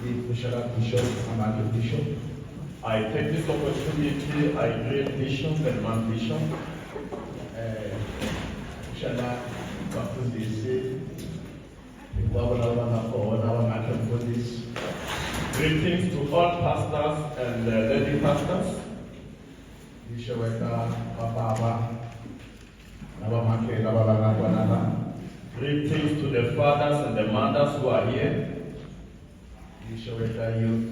Bishop, Amanda Bishop. I take this opportunity, I greet Bishop and Man Bishop. Shala Baptist, greetings to all pastors and lady pastors. Greetings to the fathers and the mothers who are here. Youth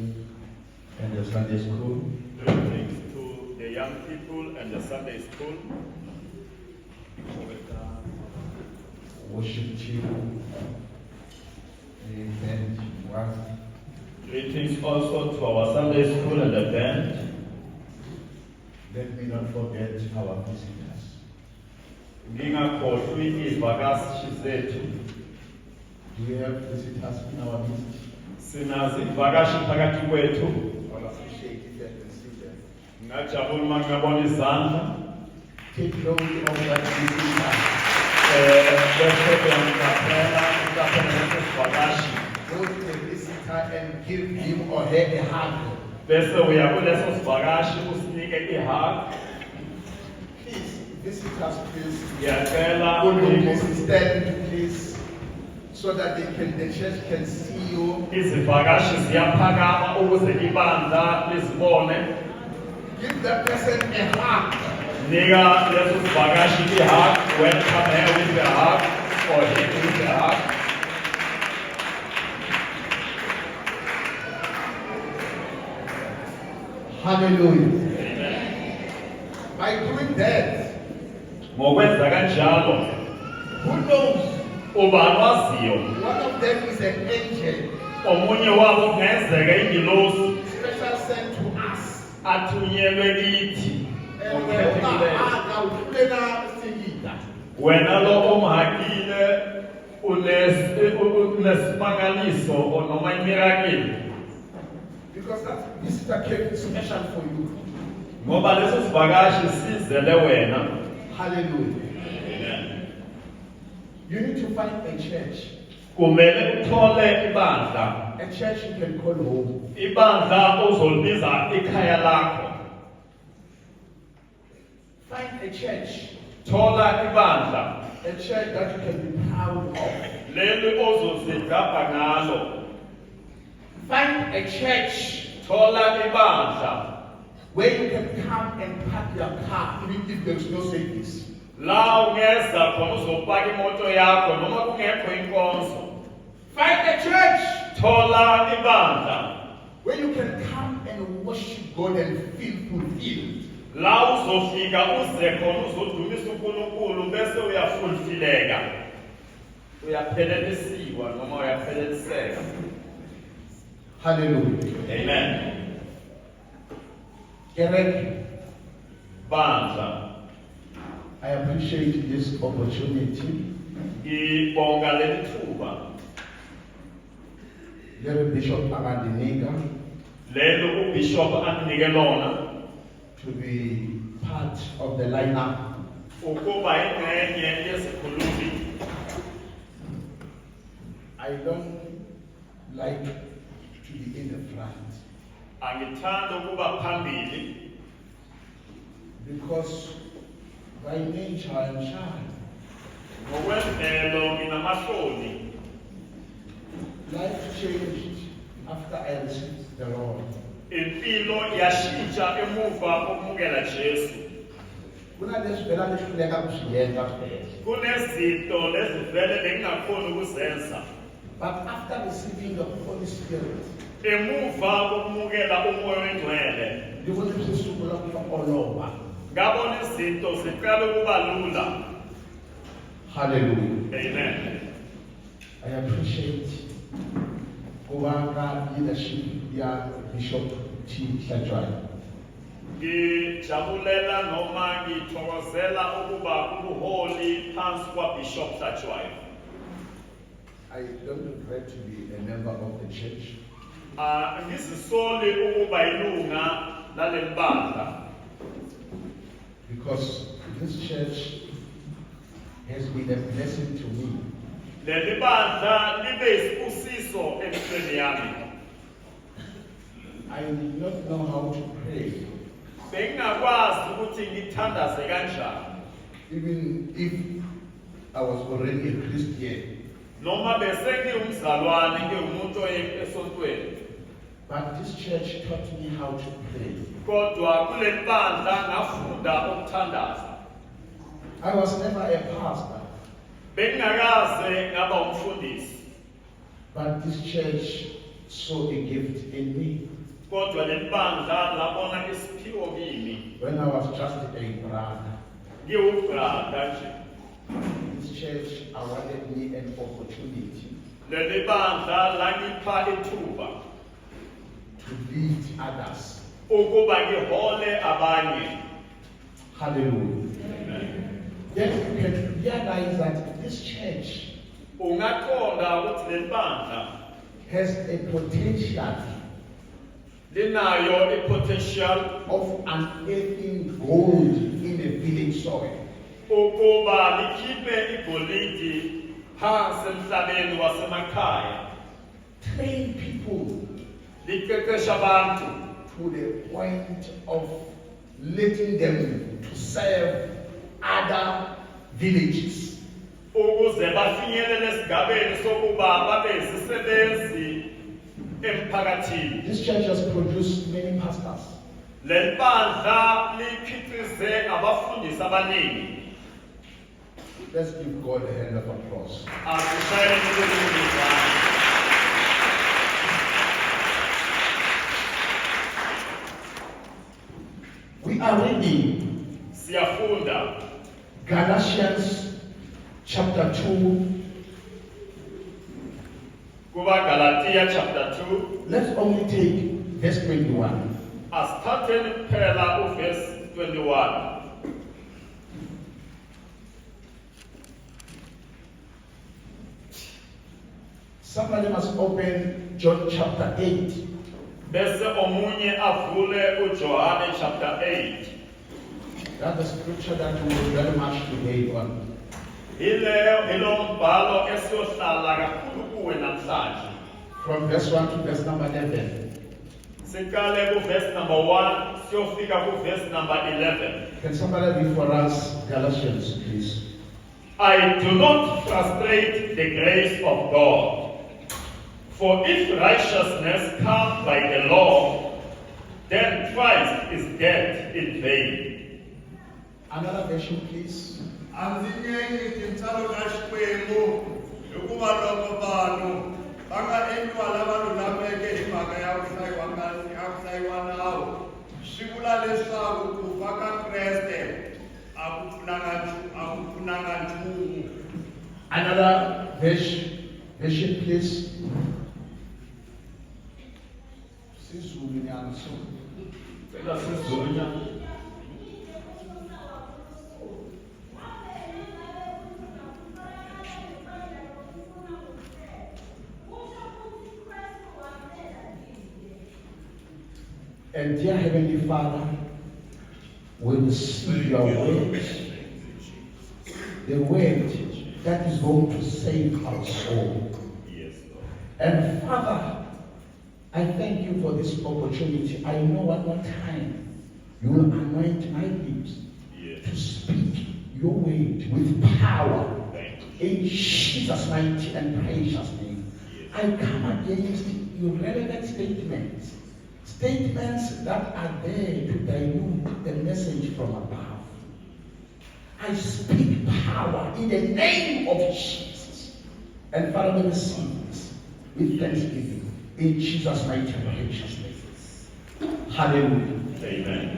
and the Sunday school. Greetings to the young people and the Sunday school. Worship team. And greetings also to our Sunday school and the band. Let me not forget our visitors. Do we have visitors in our midst? Sinazivakashi phakathi kwethu. All appreciate it and see them. Ngajabula mangabona izandla. Take note of that visitor. Go to the visitor and give him or her a hug. Bese uya kuleso sivakashi usinike ihug. Please, visitors, please. Please stand, please. So that the church can see you. Give that person a hug. Welcome her with a hug or him with a hug. Hallelujah. Amen. By doing that, who knows? One of them is an angel. Special sent to us. Because that visitor came special for you. Hallelujah. You need to find a church. A church you can call home. Find a church. A church that you can be proud of. Find a church where you can come and park your car even if there's no service. Find a church where you can come and worship God and feel fulfilled. Hallelujah. Amen. Kerek, I appreciate this opportunity. Little Bishop Amandinega to be part of the lineup. I don't like to be in the front because by nature I am shy. Life changed after I received the Lord. But after receiving the Holy Spirit, you will be super all over. Hallelujah. Amen. I appreciate Owanga leadership, Bishop T. Sajwai. I don't regret to be a member of the church. Because this church has been a blessing to me. I did not know how to pray. Even if I was already a Christian. But this church taught me how to pray. I was never a pastor. But this church saw a gift in me. When I was just a brother. This church awarded me an opportunity to lead others. Hallelujah. Then you can realize that this church has a potential of unearthing gold in a village soil. Train people to the point of letting them to serve other villages. This church has produced many pastors. Let's give God a hand of applause. We are reading Galatians chapter 2. Galatia chapter 2. Let's only take verse 21. Starting parallel verse 21. Somebody must open John chapter 8. Bese omunye avule uJohane chapter 8. That's the scripture that we will very much debate on. From verse 1 to verse number 11. Verse number 1, verse number 11. Can somebody read for us Galatians, please? I do not frustrate the grace of God. For if righteousness comes by the law, then Christ is dead in vain. Another version, please. Another version, please. And dear Heavenly Father, we receive your word, the word that is going to save our soul. Yes, Lord. And Father, I thank you for this opportunity. I know one more time you will anoint my lips to speak your word with power. In Jesus' mighty and precious name. I come against irrelevant statements. Statements that are there to dilute the message from above. I speak power in the name of Jesus. And Father, we receive this with thanksgiving. In Jesus' mighty and precious name. Hallelujah. Amen.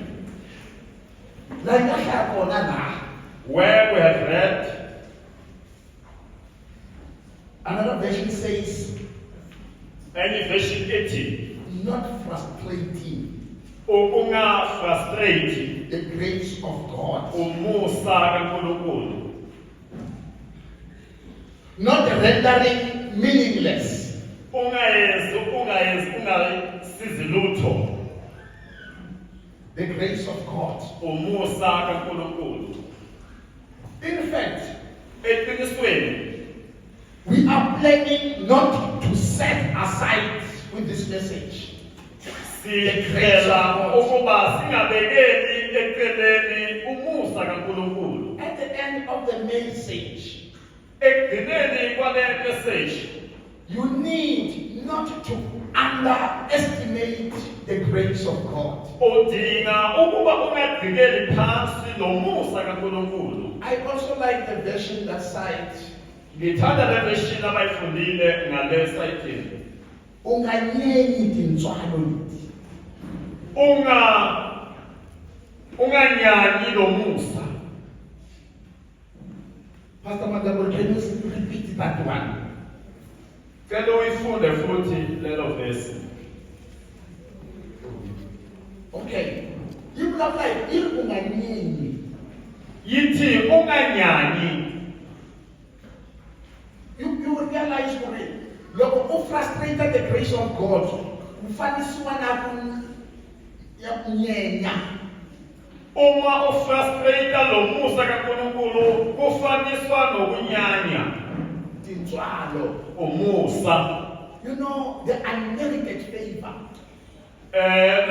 Where we have read, another version says, any version 18. Not frustrating the grace of God. Not rendering meaningless the grace of God. In fact, we are planning not to set aside with this message. Sicela ukuba singabekeli eceleni umusa kaNkulunkulu. At the end of the message, Ekugcineni kwale message, you need not to underestimate the grace of God. udinga ukuba ungagqikeli phansi lo musa kaNkulunkulu. I also like the version that cites, Ngithanda le version abayifundile ngale sayitini. unganyenyi tintswalo leti. Unganyanyi lo musa. Pastor Magabor, can you repeat that one? Cela uyifunde futhi lelo verse. Okay. You look like unganyenyi. Yithi unganyanyi. You will realize for it. Look, who frustrated the grace of God. Ufanisiwa na kunyenya. Uma ufrustrate lo musa kaNkulunkulu kufaniswa nokunyanya Tintswalo. umusa. You know, the unmerited favor.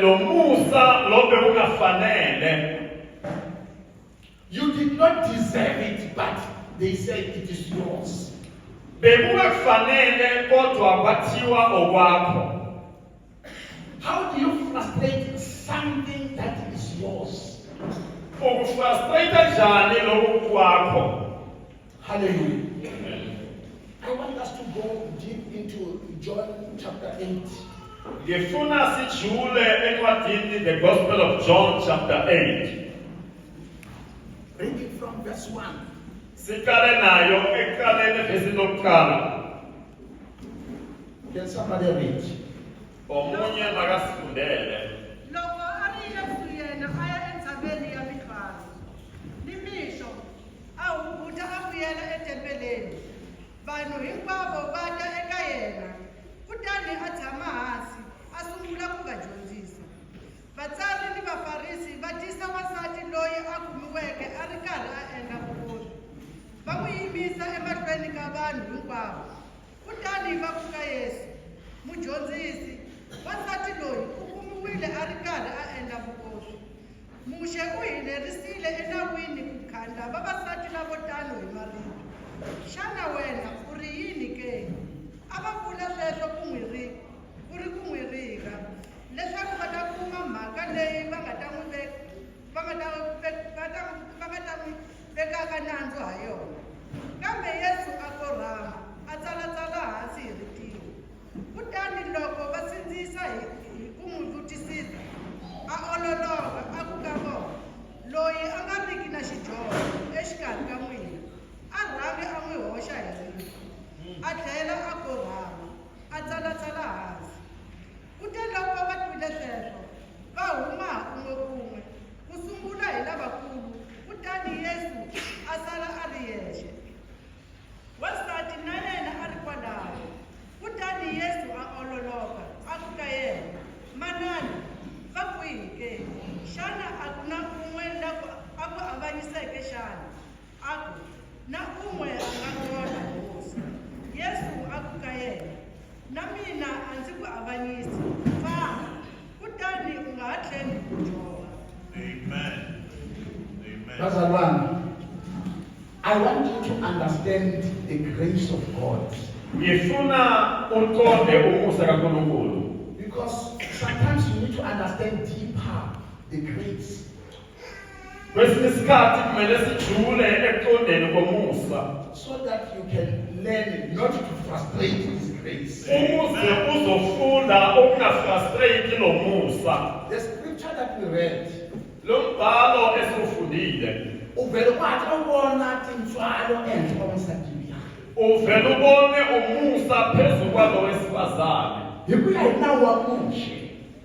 Lo musa lo beungafanele. You did not deserve it, but they said it is yours. Bekungafanele kodwa kwathiwa okwakho. How do you frustrate something that is yours? Ukufrustrate njani lokhu kwakho? Hallelujah. I want us to go deep into John chapter 8. Ngifuna sijule encwadini the Gospel of John chapter 8. Reading from verse 1. Siqale nayo ekuqaleni verse lokuqala. Can somebody read? Omunye makasifundele. Loko ari Yesu yena aya entshaveni ya mithwalo. Nimisho awukuthi avuyela etempeleni. Vanhu hinkwavo va ta eka yena. Kutani a tshama hansi a sungula ku va dyondzisa. Vatsari ni vafarisi va tisa wasati loyi a kumiweke a ri karhi a endla vukoni. Va n'wi yimisa emahlweni ka vanhu hinkwavo. Kutani va ku ka Yesu, mudyondzisi, wasati loyi u kumiwile a ri karhi a endla vukoni. Muxe u hi lerisile enawini ku khanda vavasati lavo tano hi marito. Xana wena u ri yini ke? A va vula sweswo ku ri ku n'wi rika, leswaku va ta kuma mhaka leyi va nga ta n'wi vekaka nandzu ha yona. Kambe Yesu a korhama, a tsalatsala hansi hi ritiho. Kutani loko va sindzisa hi ku n'wi vutisisa, a ololoka a ku ka vona, loyi a nga riki na xidyoho exikarhi ka n'wina, a rhangi a n'wi hoxa hi rito, a tlhela a korhama, a tsalatsala hansi. Kute loko va twile sweswo, va huma kun'we ku sungula hi lavakulu. Kutani Yesu a sala a ri yexe. Wasati na yena a ri kwalaho. Kutani Yesu a ololoka a ku ka yena, manana va kwihi ke? Xana a ku na un'we loko a ku avanyiseke xana? A ku, na un'we a nga kona hosi. Yesu a ku ka yena, na mina a ndzi ku avanyisi. Famba, kutani u nga ha tlheli ku dyoha. Amen. Pastor, I want you to understand the grace of God. Ngifuna uqonde umusa kaNkulunkulu. Because sometimes you need to understand deeper the grace. Kwesinye isikhathi kumele sijule ekuqondeni komusa. So that you can learn not to frustrate His grace. Ukuze uzofunda ukungafrustrate lo musa. The scripture that we read, Lo mbhalo esiwufundile. uvele wathi awubona tintswalo enhlomsakini. Uvele ubone umusa phezu kwalo wesifazane. Hi ku ya hi nawu wa Moshe,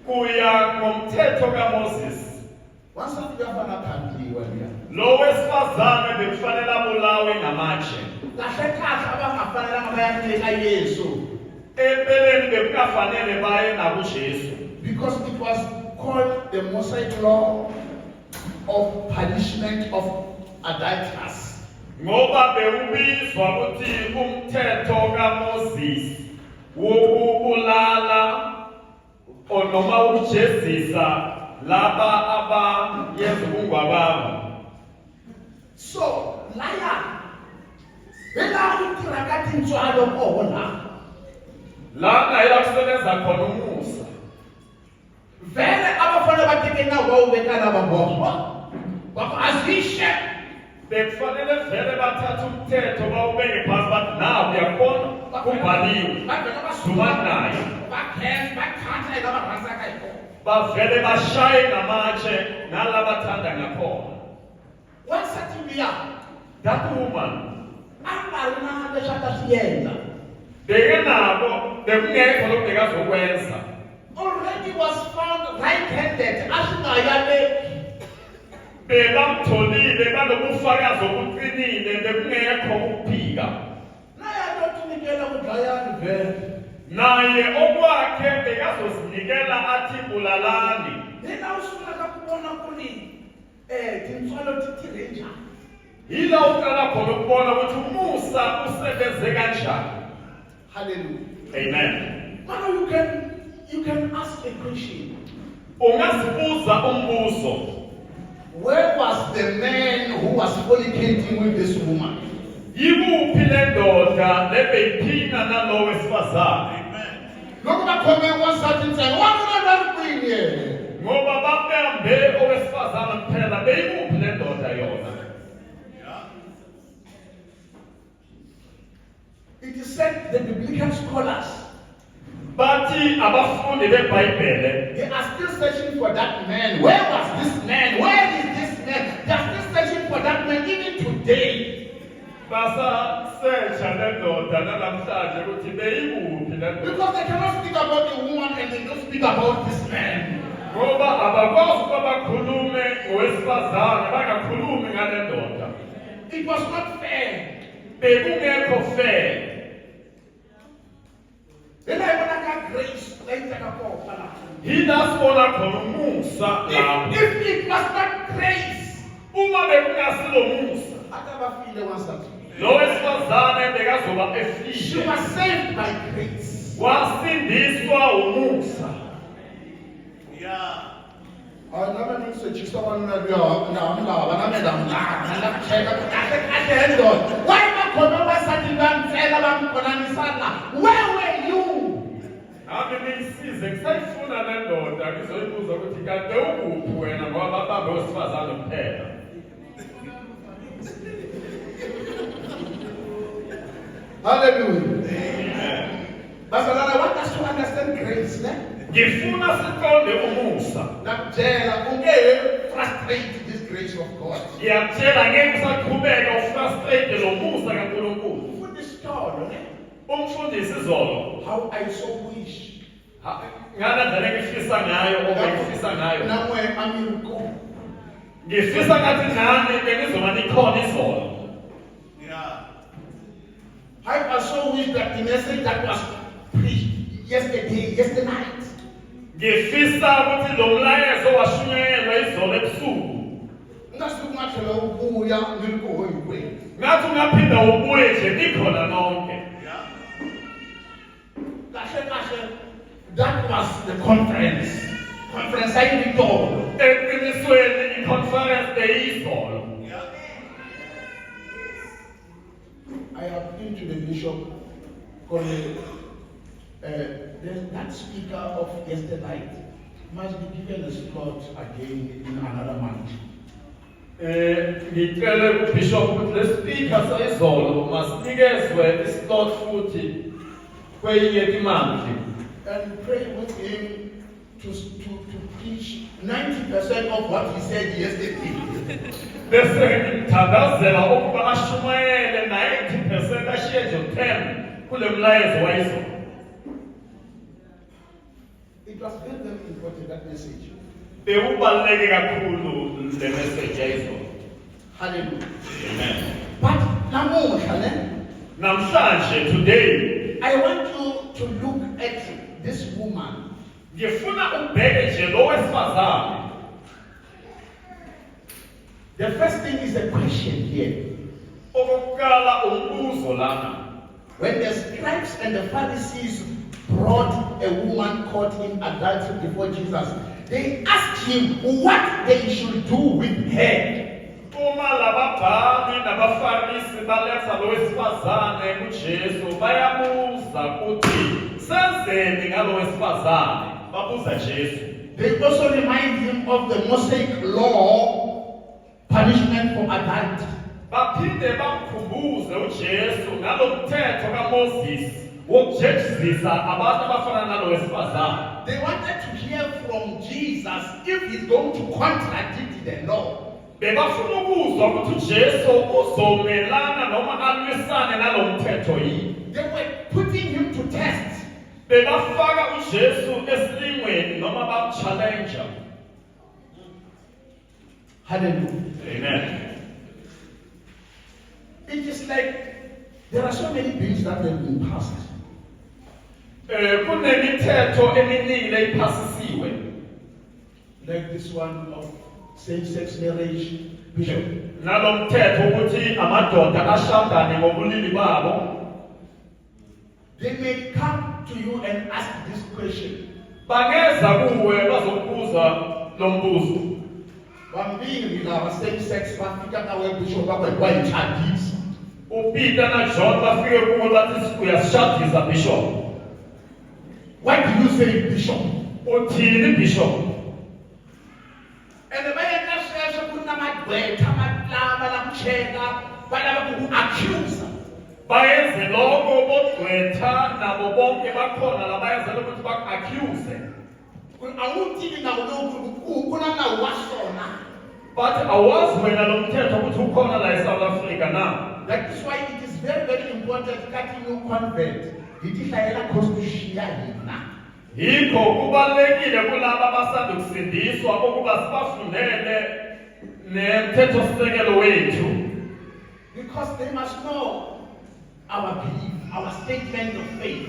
Kuya ngomthetho kaMoses. wansati ya fana khandziwa liya. Lo wesifazane bekufanele abulawe ngamatshe. Kahle kahle a va nga fanelanga va ya eka Yesu. Empeleni bekufanele baye nakuJesu. Because it was called the Mosaic law of punishment of adulterers. Ngoba bewubizwa ukuthi umthetho kaMoses wokubulala noma ukujezisa laba abayenza ubungwababa. So, liar. Wena uthira kathi intswalo khona. Lana ila kusebenza khona umusa. Vele abafana batekena wawubekana baboswa. Bakwazishe. Bekufanele vele bathatha umthetho bawubeke phansi bathi nawu uyakhona kubhaliwe. Dumani naye. Bavele bashaye ngamatshe nalabathanda ngakhona. That woman bekenabo bekungekho lokhu bekazokwenza. already was found right-handed. Bebamtholile banobufakazi obuqinile bekungekho ukuphika. Naye okwakhe bekazozinikela athi bulalani. Yila uqala khona ukubona ukuthi umusa usebenze kanjani. Hallelujah. Amen. Now you can ask a question. Ungazibuza umbuzo. Where was the man who was fornicating with this woman? Yikuphi le ndoda lebeyiphina nalo wesifazane? Look at the one certain time. What did I queen here? Ngoba babembe owesifazane kuphela beyikuphi le ndoda yona. It is said the biblical scholars, Bathi abafundi beBhayibhele they are still searching for that man. Where was this man? Where is this man? They are still searching for that man even today. basasearcha le ndoda namhlanje ukuthi beyikuphi le ndoda. Because they cannot speak about the woman and they don't speak about this man. Ngoba abakwazi ukuba bakhulume ngowesifazane bangakhulumi ngale ndoda. It was not fair. Bekungekho fair. Then I want to get grace. Yila sibona khona umusa lapho. If it was not grace, Uma bekungasilo musa, I never feel the one something. lo wesifazane bekazoba She efile. was saved by grace. Wasindiswa umusa. I never knew such someone that you are now. Why not come over something and tell about Konanisana? Where were you? Nami ngiyisize ngisayifuna le ndoda ngizoyibuza ukuthi kanti ukuphi wena ngoba babambe wesifazane kuphela. Hallelujah. Amen. But I want us to understand grace. Ngifuna siqonde umusa. Frustrate this grace of God. Ngiyakutshela ngeke usaqhubeka ufrustrate lo musa kaNkulunkulu. Umfundisi izolo. How I so wish. Ngala ndlela ngifisa ngayo ngifisa ngayo. Nawe amiruko. Ngifisa ngathi nami bengizoba nikhona izolo. I also wish that the message that was preached yesterday night. Ngifisa ukuthi lo mlayezo washunyayelwa izolo ebusuku. Ngasukumathela ukuya ngilikuho yikwethu. Ngathi ungaphinda ubuye nje nikhona nonke. That was the conference. Conference I did all. Eqinisweni i-conference beyizolo. I have been to the bishop that speaker of yesterday night must be given a slot again in another month. Ngicela kubishop ukuthi le speaker sayizolo masinikezwe islot futhi kwenye imali. And pray with him to preach 90% of what he said yesterday. Bese ngithandazela ukuba ashumayele 90% ashiye nje 10 kule mlayezo wayizolo. It was very, very important, that message. Bekubaluleke kakhulu le message yayizolo. Hallelujah. Amen. But Namhlanje today I want you to look at this woman. ngifuna ubheke nje lo wesifazane. The first thing is a question here. Okokuqala umbuzo lana. When the scribes and the Pharisees brought a a woman caught in adultery before Jesus, they asked him what they should do with her. Uma lababhali nabafarisi baletha lo wesifazane kuJesu bayabuza ukuthi senzeni ngalo wesifazane, babuza Jesu. They also remind him of the Mosaic law, punishment for adultery. Baphinde bamkhumbuze uJesu ngalomthetho kaMoses wokujezisa abantu abafana nalo wesifazane. They wanted to hear from Jesus if he's going to contradict the law. Bebafuna ukuzwa ukuthi uJesu uzomelana noma alwisane nalomthetho yini. They were putting him to test. Bebafaka uJesu esilingweni noma bamchallenge. Hallelujah. Amen. It is like there are so many bills that have been passed. Kunemithetho eminingi leyiphasisiwe. Like this one of same-sex marriage, Bishop. Nalomthetho ukuthi amadoda ashadane ngobulili babo. They may come to you and ask this question. Bangeza kuwe bazokubuza lo mbuzo. Bambili laba same-sex bafika nawe Bishop bayitshadisa. uPeter na John bafike kuwe bathi uyasishadisa Bishop. What do you say, Bishop? Uthini Bishop? And the man says, accuse. Bayenze lokho bodwetha nabo bonke bakhona la bayenzela ukuthi bak-accuse. But awazi wena lo mthetho ukuthi ukhona la eSouth Africa na. That is why it is very, very important that you convert. Yikho kubalekile kulabo abasanda kusindiswa ukuba sibafundele nemthetho sisekelo wethu. Because they must know our belief, our statement of faith.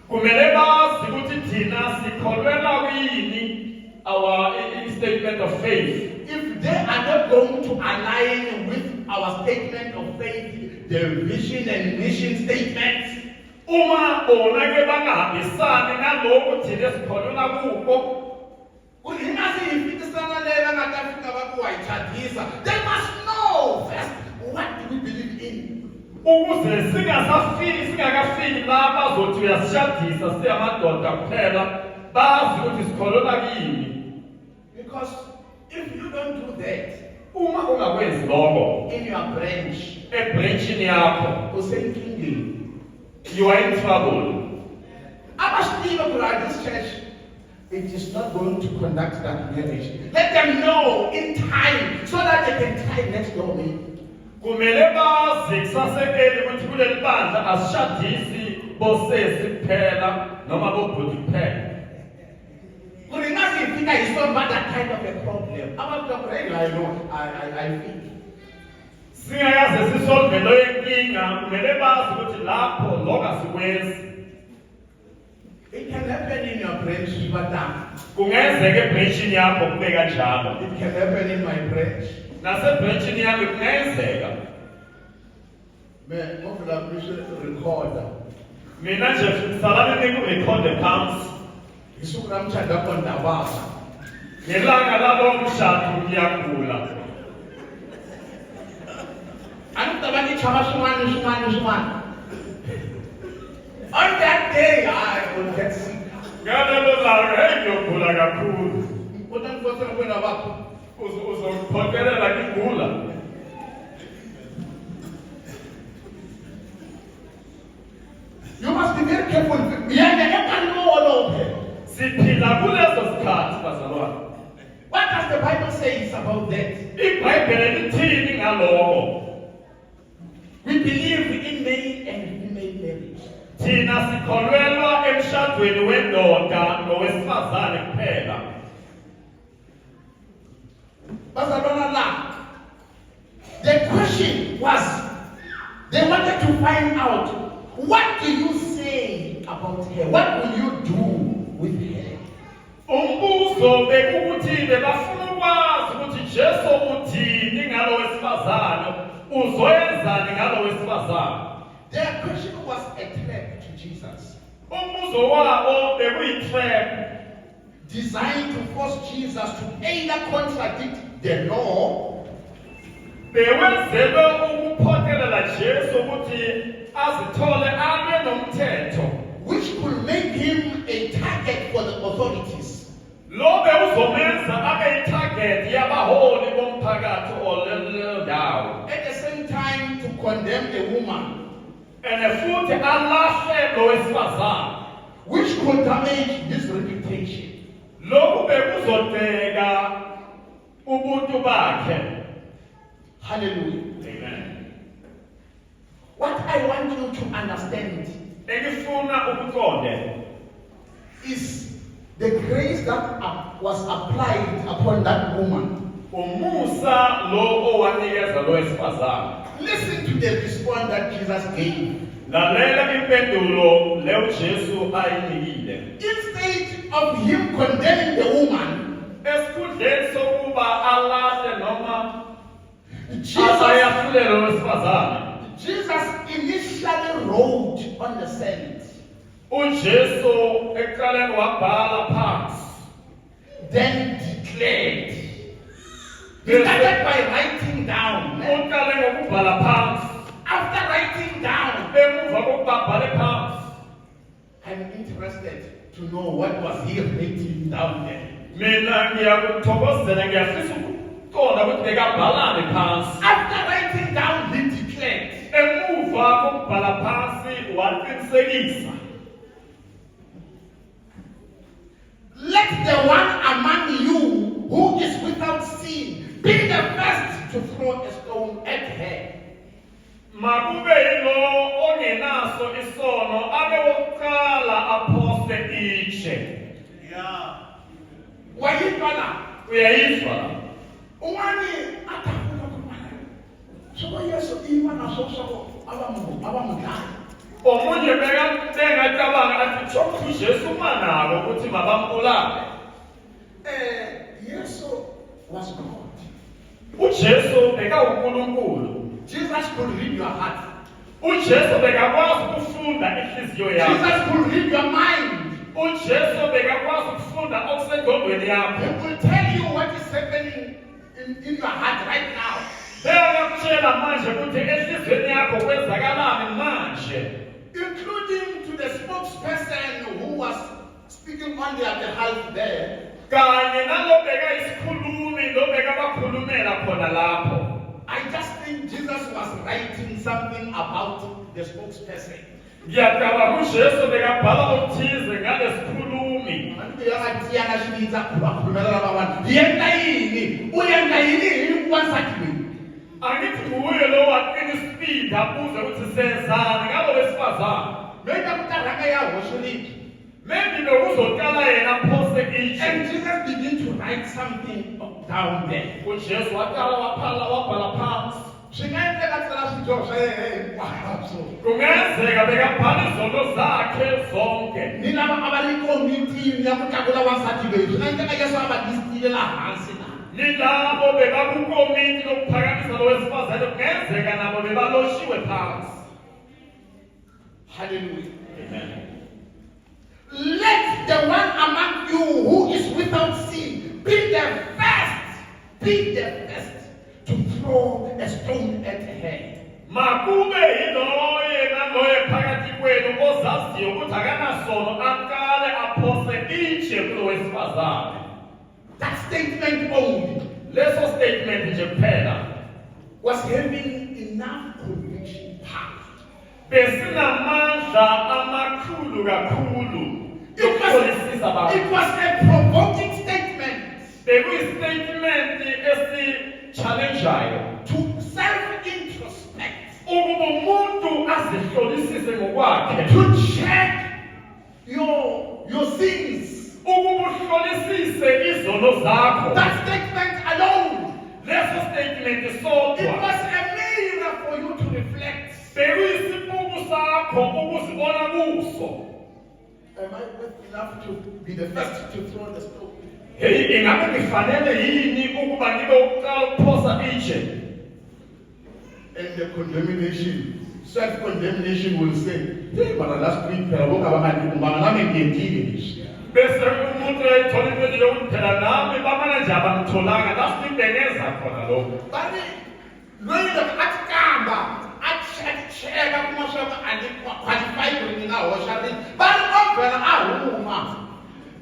Kumele bazi ukuthi thina sikholelwa kuyini, our statement of faith. If they are not going to align with our statement of faith, the vision and mission statements, Uma bona ke bangahambisani nalokho thina esikholelwa kukho, they must know first what do we believe in. ukuze singakafiki la bazothi uyasishadisa siyamadoda kuphela, bazi ukuthi sikholelwa kini. Because if you don't do that, Uma ungakwenzi lokho in your branch, ebranchini yakho, usenkingeni. you are in trouble. This church, it is not going to conduct that marriage. Let them know in time so that they can try next door maybe. Kumele bazi kusasekeli ukuthi kuleli bandla asishadisi bosesi kuphela noma bobhuti kuphela. It's not about that kind of a problem. I think. Singakaze sisolve lo yenkinga, kumele bazi ukuthi lapho lokho asikwenzi. It can happen in your branch, madam. Kungenzeka ebranchini yakho kube kanjalo. It can happen in my branch. Nasebranchini yami kungenzeka. Recorder. Mina nje salami nikurekhode phansi. Ngelanga lalo mshado ngiyagula. On that day, I will get sick. Ngalelo langa ngiyogula kakhulu. Uzophokelela ngigula. You must be very careful. Siphila kuleso sikhathi bazalwane. What does the Bible say about that? iBhayibheli lithini ngalokho? We believe in male and female marriage. Thina sikholelwa emshadweni wendoda nowesifazane kuphela. The question was, they wanted to find out, what do you say about her? What will you do with her? Umbuzo bekukuthi bebafuna ukwazi ukuthi Jesu uthini ngalo wesifazane, uzoyenzani ngalo wesifazane. Their question was a threat to Jesus. Umbuzo wabo bekuyi-trap designed to force Jesus to either contradict the law bewenzelwe ukuphokelela Jesu ukuthi azithole abe nomthetho which could make him a target for the authorities. lo bewuzomenza abe yitarget yabaholi bomphakathi olelo ndawo At the same time, to condemn a woman, and futhi alahle lo wesifazane which could damage his reputation. lokhu bekuzodeka ubuntu bakhe. Hallelujah. Amen. What I want you to understand Engifuna ukuqonde is the grace that was applied upon that woman. umusa lo owanikeza lo wesifazane. Listen to the response that Jesus gave. Lalela impendulo leyo Jesu ayinikile. Instead of him condemning the woman, Esikhundleni sokuba alahle noma Jesus ayahlule lo wesifazane. initially wrote on the sand. uJesu eqaleni wabhala phansi. Then declared. He started by writing down. Uqale ngokubhala phansi. After writing down, Emuva kokuba abhale phansi. I'm interested to know what was he writing down there. Mina ngiyakuthokozela ngiyafisa ukuqonda ukuthi bekabhalani phansi. After writing down, he declared. Emuva kokubhala phansi waqinisekisa. Let the one among you who is without sin be the first to throw a stone at her. Makube yilo ongenaso isono abe wokuqala aphose itshe. Wayibhala. Uyayizwa? Ungani atafuna kumana. Soba Yesu ima naso abamudlala. Omunye bengacabanga athi chokho uJesu manalo ukuthi mabambulale. Yesu was God. uJesu bekuNkulunkulu. Jesus could read your heart. uJesu bekakwazi ukufunda inhliziyo yakho. Jesus could read your mind. uJesu bekakwazi ukufunda okusengqondweni yakho. He will tell you what is happening in your heart right now. Bekakutshela manje ukuthi enhliziyweni yakho kwenzakalani manje. Including to the spokesperson who was speaking on their behalf there. Kanye nalobeka isikhulumi lobeka bakhulumela khona lapho. I just think Jesus was writing something about the spokesperson. Ngiyacabanga uJesu bekabhala okuthize ngalesikhulumi. Angithi nguye lo waqina isipidi abuze ukuthi senzani ngalo wesifazane. Maybe bekuzotala yena aphose itshe. And Jesus began to write something down there. uJesu waqala wabhala phansi. Kungenzeka bekabhala izono zakhe zonke. Nilabo bekakukomiti lokuphakamisa lo wesifazane kungenzeka nabo bebaloshiwe phansi. Hallelujah. Amen. Let the one among you who is without sin be the first to throw a stone at her. Makube yilo yena loye phakathi kwenu ozaziyo ukuthi akanasono aqale aphose itshe kulo wesifazane. That statement only Leso statement nje kuphela was having enough conviction power. besinamandla amakhulu kakhulu. It was a provoking statement Bekuyi-statement esi-challengeayo. to self-introspect, Ukuba umuntu azihlolisise ngokwakhe. to check your sins. Ukuba uhlolisise izono zakho. That statement alone, Leso statement it sodwa was a mirror for you to reflect. bekuyisibuko sakho ukuzibona kuso. Am I worth enough to be the first to throw the stone? Hey, ingabe ngifanele yini ukuba ngibe ukuqala ukuphosa itshe? And the condemnation, self-condemnation will say, but last week, bese umuntu ethola impendulo yokuphela nami bamanje abangitholanga nasibengeza khona lokho. Bani, loyile athi kamba, athi-check-a kuma-shop qualified mina hoshari. Bani ovela ahuma.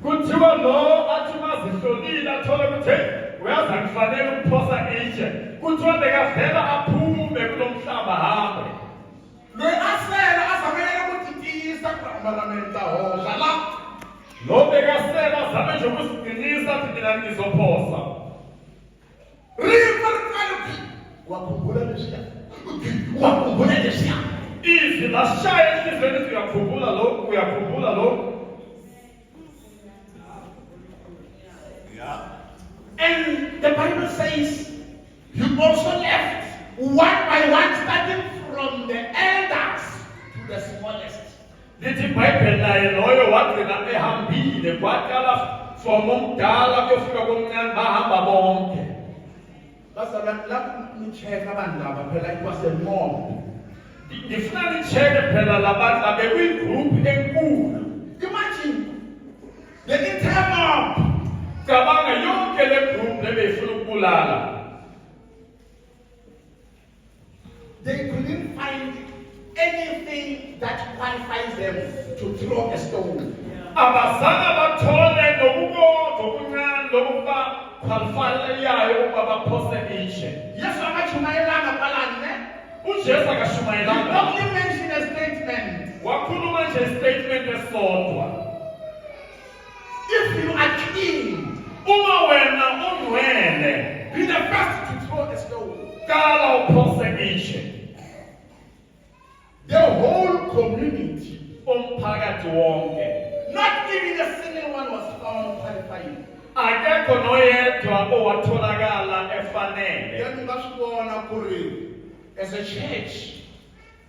Kuthiwa lo athi mazihlolile athole ukuthi hey, uyazi akufanele ukuphosa itshe. Kuthiwa bekavela aphume kulo mhlaba ahambe. Loyi asela azamele ukutitiyisa kulambalamenta hosha la. Lo bekasela azame nje ukusiqinisa athi mina ngizophosa. Wakhumbula leshiya. Wakhumbula leshiya. Izwi lashaya enhliziyweni ethi uyakhumbula lokhu, uyakhumbula lokhu. And the Bible says he also left one by one, starting from the elders to the smallest. Lithi iBhayibheli naye loyo wagcina ehambile kwaqala from omdala kuyofika komncane bahamba bonke. Check abantu laba phela it was a mob. Ngifuna nicheke phela labantu abekuyigroup enkulu. Imagine the entire mob. Cabanga yonke le group lebefuna ukubulala. They couldn't find anything that qualifies them to throw a stone. Abazange bathole nokukodwa okuncane lokuba qualifiyayo ukuba baphose itshe. Yesu akachumayelanga balani ne? uJesu akashumayelanga. He only mentioned a statement. Wakhuluma nje statement esodwa. If you are clean, uma wena ungcwele, be the first to throw a stone. qala uphose itshe. The whole community, Umphakathi wonke. not even a single one was found qualified. Akekho noyedwa owatholakala efanele. Then ungasibona kuri as a church.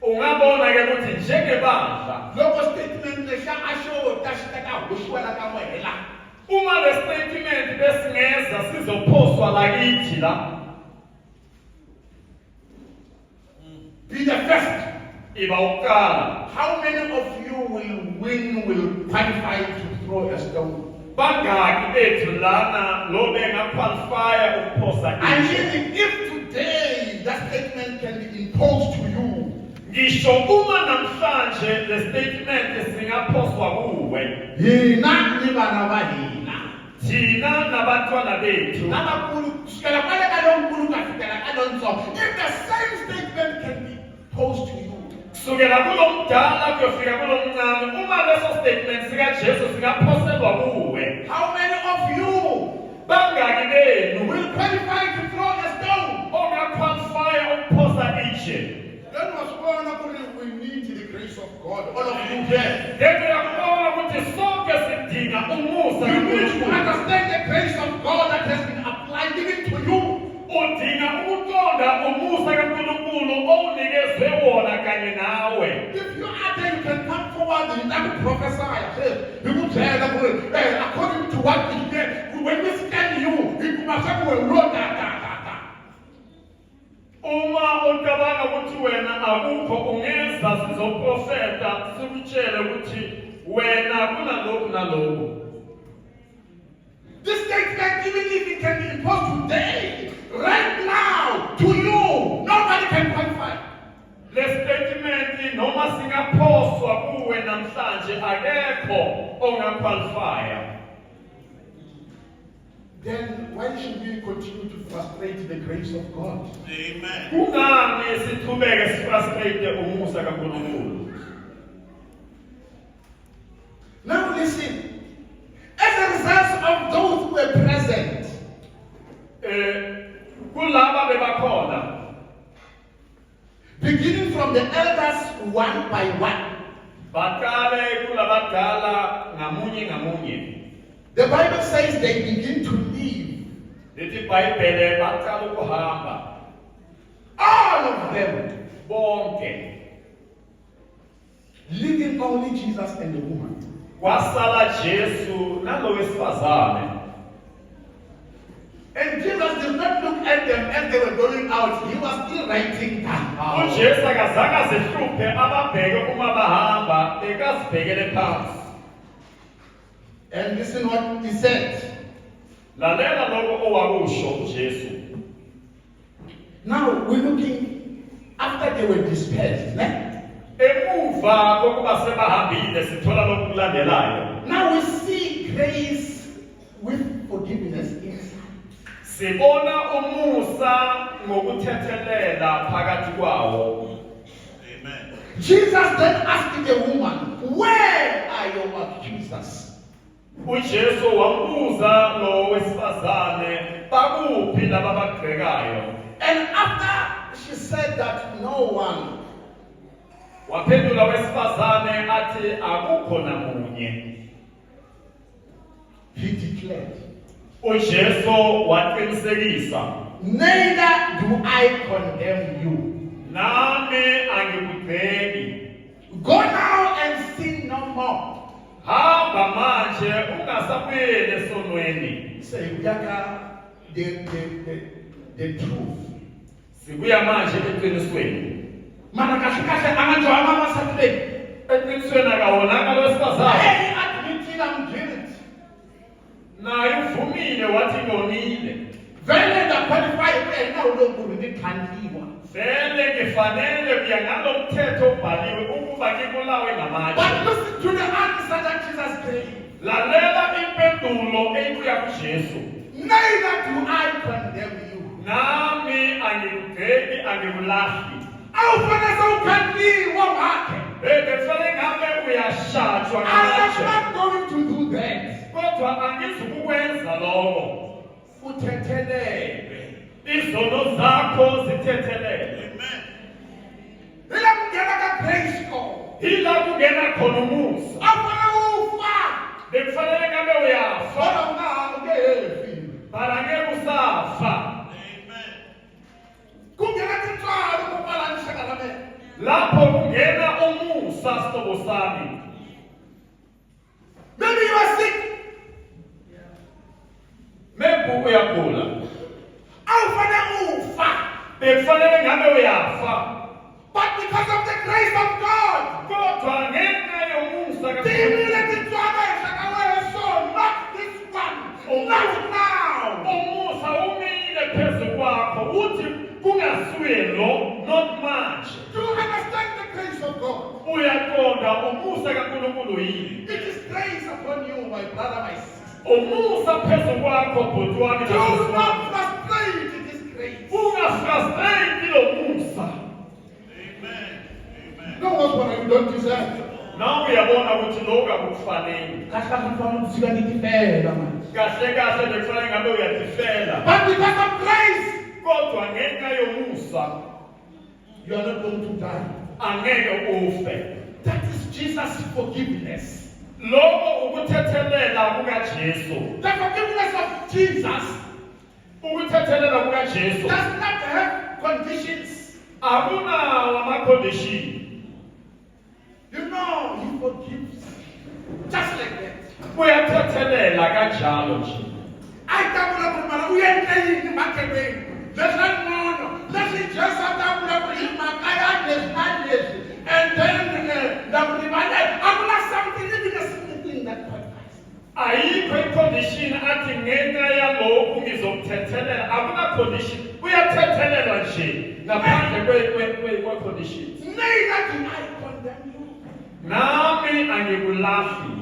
Ungabona ke ukuthi njengebandla, Loko statement lesha asho tashitaka hushwala kamwela. uma le statement besingeza sizophoswa lakithi la. Be the first. Iba uqala. How many of you will qualify to throw a stone? Bangaki bethu lana lo bengaqualifya ukuphosa I itshe. mean, if today that statement can be imposed to you, Ngisho uma namhlanje le statement singaphoswa kuwe. yina nibana bahina. Thina nabantwana bethu. Namakhulu kusukela pale kalonkulu kafikela kalonzo. If the same statement can be posed to you, Sukela kulo mdala kuyofika kulo mncane, uma leso statement sikaJesu singaphoselwa kuwe. how many of you Bangaki benu will qualify to throw a stone? ongaqualifya ukuphosa itshe. Then was born we need the grace of God. All of you here. Ngeke yakubona ukuthi sonke sidinga umusa You need to kaNkulunkulu. understand the grace of God that has been applied even to you. Udinga ukuqonda umusa kaNkulunkulu owunikezwe wona kanye nawe. If you are there, you can come forward and prophesy. You will say that according to what we get, when we scan you, it must have a road. Uma ucabanga ukuthi wena akukho ungeza sizoprofeta sikutshele ukuthi wena kunalokhu nalokhu. This statement, even if it can be imposed today, right now, to you, nobody can qualify. Le statement noma singaphoswa kuwe namhlanje akekho ongaqualifya. Then why should we continue to frustrate the grace of God? Amen. Kungani siqhubeke sifrustrate umusa kaNkulunkulu? Now listen. As a result of those who were present, Kulaba bebakhona, beginning from the elders one by one, baqale kulabadala ngamunye ngamunye. the Bible says they begin to leave. Lithi iBhayibheli baqala ukuhamba All of them, bonke. leaving only Jesus and the woman. Kwasala Jesu nalo wesifazane. And Jesus did not look at them as they were going out. He was still writing down. uJesu akazange azihluphe ababheke uma bahamba ekazibhekele phansi. And listen what he said. Lalela lokho owakusho uJesu. Now we're looking after they were dispersed. Emuva kokuba sebahambile sithola lokhu kulandelayo. Now we see grace with forgiveness inside. Sibona umusa ngokuthethelela phakathi kwawo. Amen. Jesus then asked the woman, "Where are your accusers?" uJesu wambuza lo wesifazane, bakuphi laba abagqekayo? And after she said that no one, Waphendula wesifazane athi akukho namunye. he declared, uJesu waqinisekisa, "Neither do I condemn you. nami angikugceki. Go now and sin no more." Hamba manje ungasabuyeli esonweni. Say, the truth. Sibuya manje eqinisweni. Mana kahle kahle angajoyanga amasathile. Eqinisweni akawonanga lo wesifazane. Hey, admitting I'm guilty. Naye uvumile wathi ngonile. Vele ndaqualify wena ulokhu ngikhandliwa. Vele ngifanele kuya ngalo mthetho obhaliwe ukuba ngibulawe ngamatshe. But listen to the answer that Jesus gave. Lalela impendulo ebuya kuJesu. Neither do I condemn you. Nami angikugceki angikulahi. Awufanele ukhandliwa ngakhe. Bekufanele ngabe uyashajwa I am ngamatshe. not going to do that. Kodwa angizukukwenza lokho. Uthethelele. Izono zakho zithethelele. Ila kungena ka-grace call. Ila kungena khona umusa. Awufanele ufa. Bekufanele ngabe uyafa. Kodwa ungahefi. Mara ngeke usafa. Kungena tintwalo kubalanisa kalame. Lapho kungena umusa sihlobo sami. Maybe you are sick. Maybe uyagula. Awufanele ufa. Bekufanele ngabe uyafa. But because of the grace of God, Kodwa ngenxa yomusa dimile tintwalo ehlakaweyo so not this one. Not now. umusa umile phezu kwakho uthi kungasuye lo not manje. Do you understand the grace of God? Uyaqonda umusa kaNkulunkulu yini? It is grace upon you, my brother, my sister. Umusa phezu kwakho bhuti wami Do nasisi not wami. frustrate this grace. Ungafrustrate lo musa. No what you don't deserve. Nawe uyabona ukuthi lokhu akukufanele. Kahle kufanele ukufika ngitifela manje. Kahle kahle bekufanele ngabe uyatifela. But because of grace, Kodwa ngenxa yomusa you are not going to die. angeke ufe. That is Jesus' forgiveness. Lokho ukuthethelela kukaJesu. The forgiveness of Jesus Ukuthethelela kukaJesu does not have conditions. akunawo ama-condition. You know, He forgives just like that. Uyathethelela kanjalo nje. Ayitavula ku mara uyenze yini makhelweni? Leswi nono, leswi Jesu atavula ku hi mhaka ya leswi na leswi. And then ndavurivala akuna something even a simple thing that qualifies. Ayikho i-condition athi ngenxa yalokhu ngizokuthethelela. Akuna condition. Uyathethelela nje ngaphandle kwe-conditions. Neither do I condemn you. Nami angikulahi.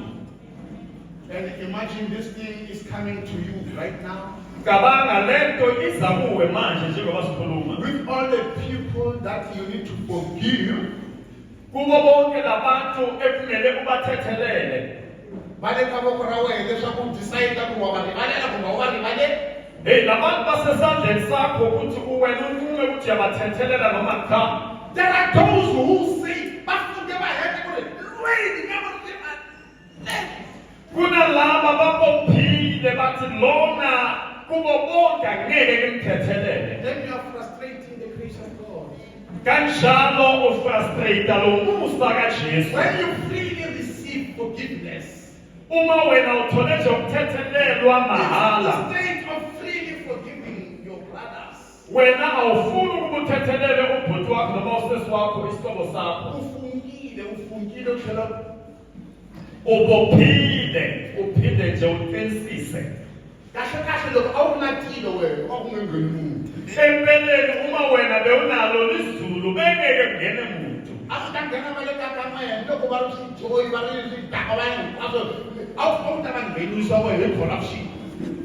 And imagine this thing is coming to you right now. Cabanga lento iza kuwe manje njengoba sikhuluma. With all the people that you need to forgive, Kubo bonke labantu ekumele ubathethelele. vale kaboko ra wena leswaku decide ku wa va rivalela kumbe u va rivaleli. Hey, labantu basesandleni sakho ukuthi wena unqume ukuthi uyabathethelela noma cha. There are those who say, bafunde bahete ku ri lweni na vurimali. Kunalaba babophile bathi lona kubo bonke angeke ngimthethelele. Then you are frustrating the grace of God. Kanjalo ufrustrate lo musa kaJesu. When you freely receive forgiveness, Uma wena uthole nje ukuthethelelwa it's mahala. the state of freely forgiving your brothers. wena awufuni ukubuthethelele ubhuti wakho noma usisi wakho isihlobo sakho. Ufungile uhlala uphinde nje uqinisise. kahle lokho awunatile wena awungengeni umuntu. Empeleni uma wena bewunalo lizulu bengeke kungene muntu. Akutangena mali kakamela lokho barusijoyi barizidaka bayangikwazo awufunda bangeniswa wena corruption.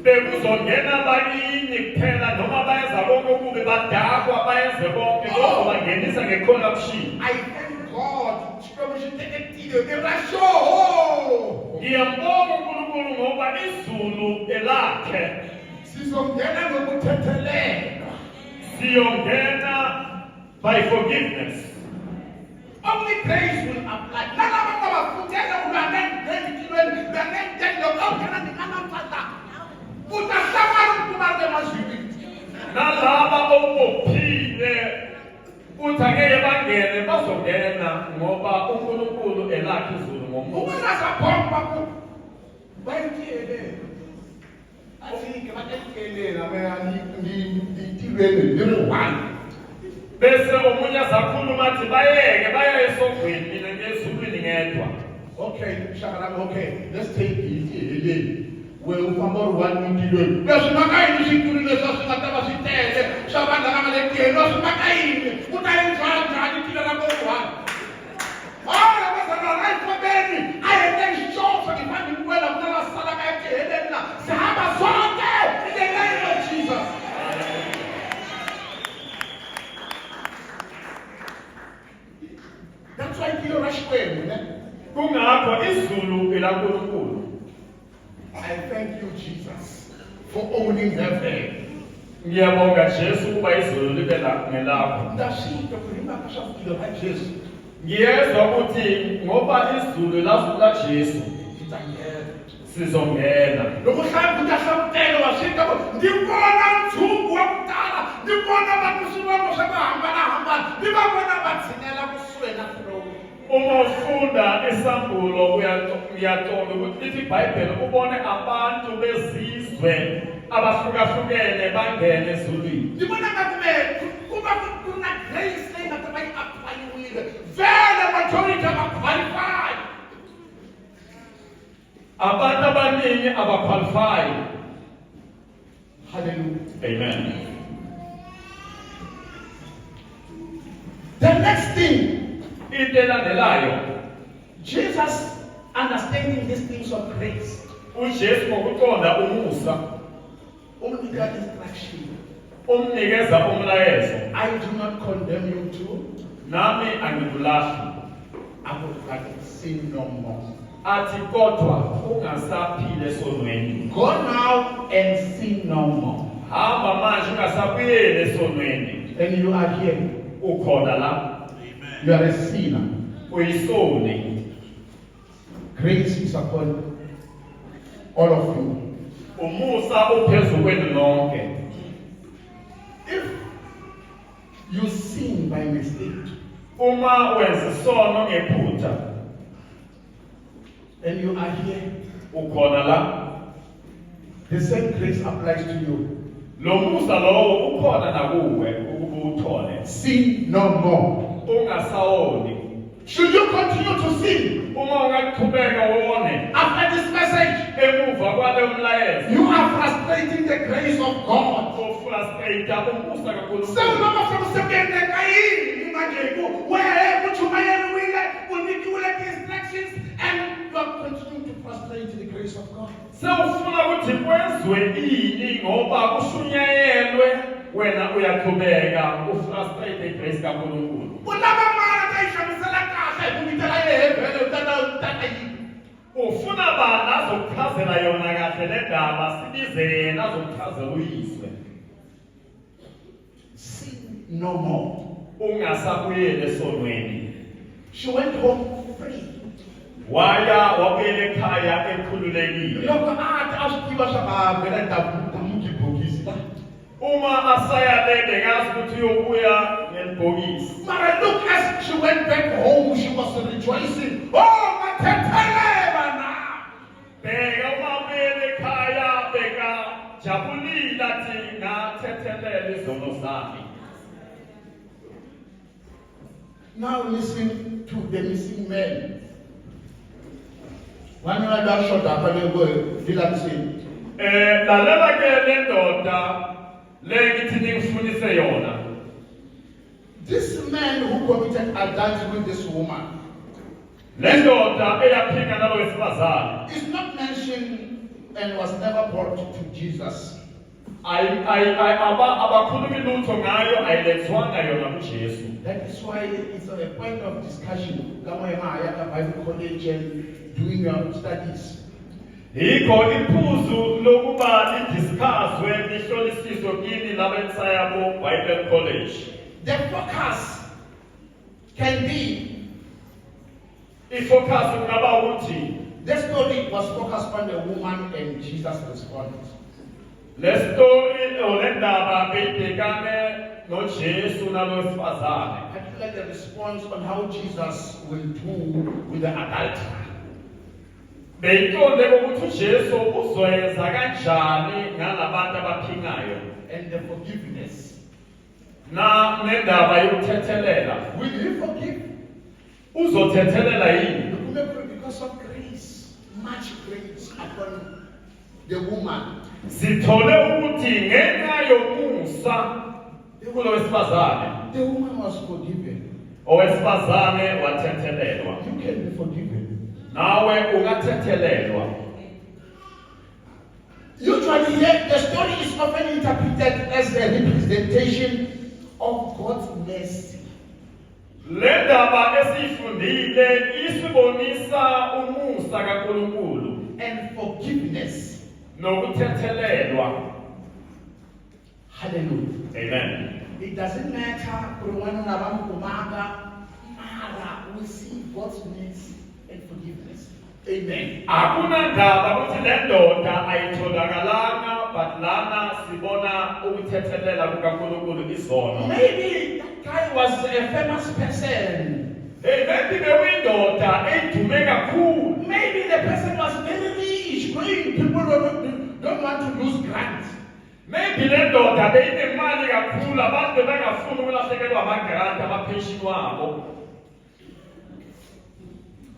Bekuzongena abakinyi kuphela noma bayenza konke okubi badakwa bayenze konke lokho bangenisa nge-corruption. I thank God xikwembu xi teketile ntirashoho. Ngiyambonga uNkulunkulu ngoba izulu elakhe Sizongena ngokuthetheleka. siyongena by forgiveness. Only grace will apply. Nalabo abafundela ulangengitilweni langentengo awungena ndinganamfata. Utahlangana ukuba emazwini. Nalaba obophile uthi angeke bangene bazongena ngoba uNkulunkulu elakhe izulu ngomuntu. Ukungasabhomba ku bayitiyele. Asike batekelela mina ngitilweni ndiri-1. Bese omunye azakhuluma athi bayeke baye esogwini mina ngezulwini ngedwa. Okay, shakalami, okay. Let's take it. Where ufamba uri-1 ntilweni. Leswi makayini xitulu leswi a swi nga ta va swi tele swa vanhu lava nga le tirheni. Leswi makayini u ta endliwa njhani tilo ra vo-1. Lava right fambeni a heteng xixoxo hi vanhu kwela ku na la salaka etiheleni la si hamba sonke in the name of Jesus. That's why tilo ra xikwembu ne. Kungakho izulu elaNkulunkulu. I thank you, Jesus, for owning heaven. Ngiyabonga Jesu kuba izulu libe ngelakho. Ndashintsha kuhamba kashafikile ka Jesu. Ngiyezwa ukuthi ngoba izulu lazula Jesu sizongena. Loko hlaya kutahlamutelo washintsha ku ndivona ntshungu wa kutala, ndivona vanhu swivongo swa ku hambanahambana, ni va vona va tshinela kusuhi na throne. Uma ufunda isambulo uyathola ukuthi lithi iBhayibheli ubone abantu bezizwe abahlukahlukene bangene ezulwini. Ndivona ngaku kuba kuna grace leyi nga ta va yi aplayiwile. Vele majority va qualified. Abantu abaningi abaqualify. Hallelujah. Amen. The next thing, Into elandelayo, Jesus understanding these things of grace, uJesu ngokuqonda umusa unika instruction. umnikeza umlayezo. I do not condemn you to. Nami angikulahli. I will like sin no more. Athi kodwa ungasaphile sonweni. Go now and sin no more. Hamba manje ungasabuyeli esonweni. And you are here. Ukhona la. You are a sinner. Uyisoni. Grace is upon all of you. Umusa uphezulu kwenu lonke. If you sin by mistake Uma wenza isono ngephutha, and you are here, ukhona la. the same grace applies to you. Lo musa lowo ukhona nakuwe ukuba uthole. Sin no more. Ungasawoni. Should you continue to sin Uma ungaqhubeka wone after this message, emuva kwalo mlayezo, you are frustrating the grace of God. ufrustrate umusa kakhulu. Sewulama sekusebenzeka yini manje wehe kuchumayeliwile unikiwile instructions and you are continuing to frustrate the grace of God. Sewufuna ukuthi kwenziwe ini ngoba kushunyayelwe wena uyaqhubeka ufrustrate igrace kaNkulunkulu. Ulama mara tayishamisela kahle kumitela yehevele utata yini. Ufuna bani azokuchazela yona kahle le ndaba sibize yena azokuchazela uyiswe. Sin no more. Ungasabuyeli esonweni. She went home free. Wabuyela ekhaya ekhululekile. Loko athi aswitiva swa vela ndavuka mujibhokisi la. Uma asayale bekazi ukuthi uyobuya ngelibhokisi. Mara look, as she went back home, she was rejoicing. Oh, mathetele bana. Beka uma abuyela ekhaya bekajabulile athi ngathethelela izono zami. Now listen to the missing man. One of the shot up and go, Lalela ke le ndoda le ngithi ngikufunise yona. This man who committed adultery with this woman Le ndoda eyaphika nalo wesifazane is not mentioned and was never brought to Jesus. abakhulumi lutho ngayo ayilethwanga yona kuJesu. That is why it's a point of discussion. Come on, Bible college and doing your studies. Yikho iphuzu lokuba lidiscusswe lihlolisiswe kini labensaya bo Bible College. The focus can be, Ifocus kungaba ukuthi the story was focused on the woman and Jesus responded. le story le ndaba beyibhekane noJesu nalowesifazane. Particularly the response on how Jesus will do with the adulterer. Beyiqonde ukuthi uJesu uzoyenza kanjani ngalabantu abaphingayo. And the forgiveness. Na nendaba yokuthethelela. Will he forgive? Uzothethelela yini? Because of grace, much grace upon the woman. Sithole ukuthi ngenxa yomusa kulo wesifazane. The woman was forgiven. Owesifazane wathethelelwa. You can be forgiven. Nawe ungathethelelwa. Usually the story is often interpreted as a representation of God's mercy. Le ndaba esifundile isibonisa umusa kaNkulunkulu And forgiveness. nokuthethelelwa. Hallelujah. Amen. It doesn't matter we see God's mercy and forgiveness. Amen. Akuna ndaba ukuthi le ndoda ayitholakalanga but lana sibona ukuthethelela kukaNkulunkulu izono. Maybe that guy was a famous person. Maybe bewindoda edume kakhulu. Maybe the person was very rich, going. People don't want to lose grants. Maybe le ndoda beyinemali kakhulu abantu bengafuni ukulahlekelwa amagrant amapension wabo.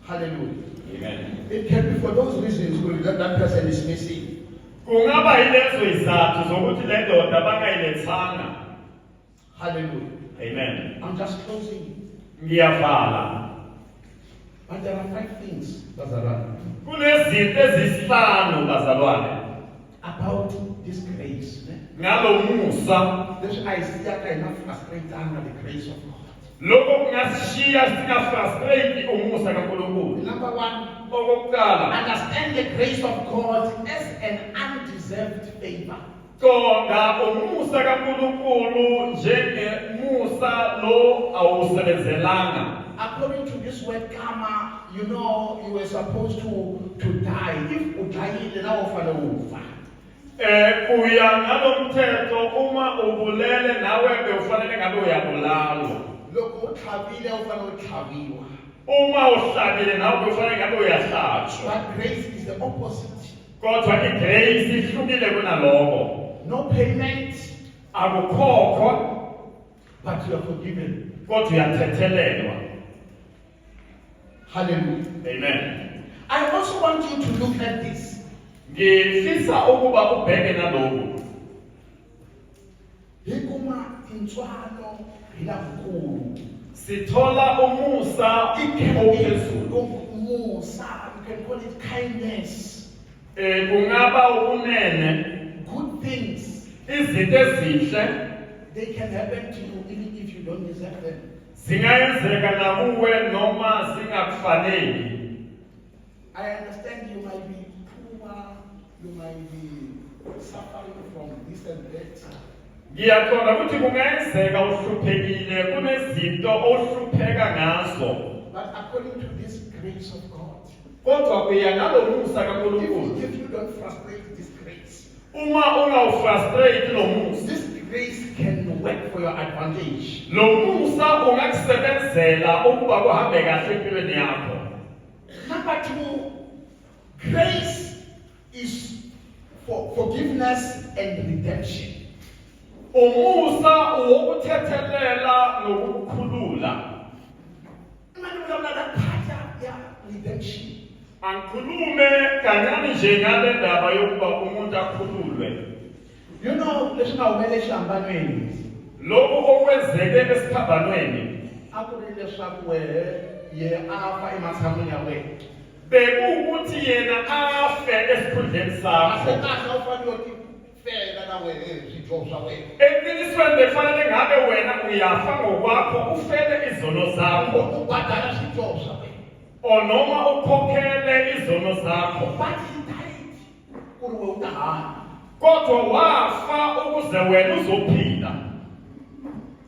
Hallelujah. Amen. It can be for those reasons that person is missing. Kungaba yilezo izathu zokuthi le ndoda bangayilethanga. Hallelujah. Amen. I'm just closing. Ngiyavala. But there are 5 things, bazalwane, Kunezinto ezisihlanu bazalwane about this grace. ngalo musa. This I see that I not frustrated under the grace of God. Lokho kungasishiya singafrustrate umusa kaNkulunkulu. Number 1, Okokuqala, understand the grace of God as an undeserved favor. qonda umusa kaNkulunkulu njengemusa lo awusebenzelanga. According to this word karma, you know you were supposed to die. If udayile na ufana ufa. Kuya ngalo mthetho uma ubulele nawe bekufanele ngabe uyabulalwa. Loko uthabile ufana uthabiwa. Uma uhlabile nawe bekufanele ngabe uyahlatshwa. But grace is the opposite. Kodwa igrace ihlukile kunalokho. No payment, Akukhokhwa but you are forgiven. kodwa uyathethelelwa. Hallelujah. Amen. I also want you to look at this. Ngifisa ukuba ubheke nalokhu. Hikuma intswano ilankulu. Sithola umusa ophezulu. Musa, you can call it kindness. Kungaba ubunene, Good things, izinto ezinhle they can happen to you even if you don't deserve them. zingayenzeka nakuwe noma zingakufaneli. I understand you might be poor, you might be suffering from this and that. Ngiyaqonda ukuthi kungenzeka uhluphekile kunezinto ohlupheka ngazo. But according to this grace of God, Kodwa kuya ngalo musa kaNkulunkulu. if you don't frustrate this grace, Uma ungawufrustrate lo musa, this grace can work for your advantage. lo musa ungakusebenzela ukuba kuhambe kahle empilweni yakho. Number 2, grace is for forgiveness and redemption. Umusa uwokuthethelela nokukhulula. Redemption. Angikhulume kancane nje ngale ndaba yokuba umuntu akhululwe. You know, leswi nga humelela exihambanweni. Lokhu okwenzeke esikhambanweni A ku ri leswaku ye afa ematshan'wini ya wena. bekuwukuthi yena afe esikhundleni sakho. Kahle u fanele u tifela na wena swidyoho swa wena. Eqinisweni befanele ngabe wena uyafa ngokwakho ufele izono zakho. Ubhadala swidyoho swa wena. Noma ukhokhele izono zakho. But he died ku ri wena u ta hanya. Kodwa wafa ukuze wena uzophila.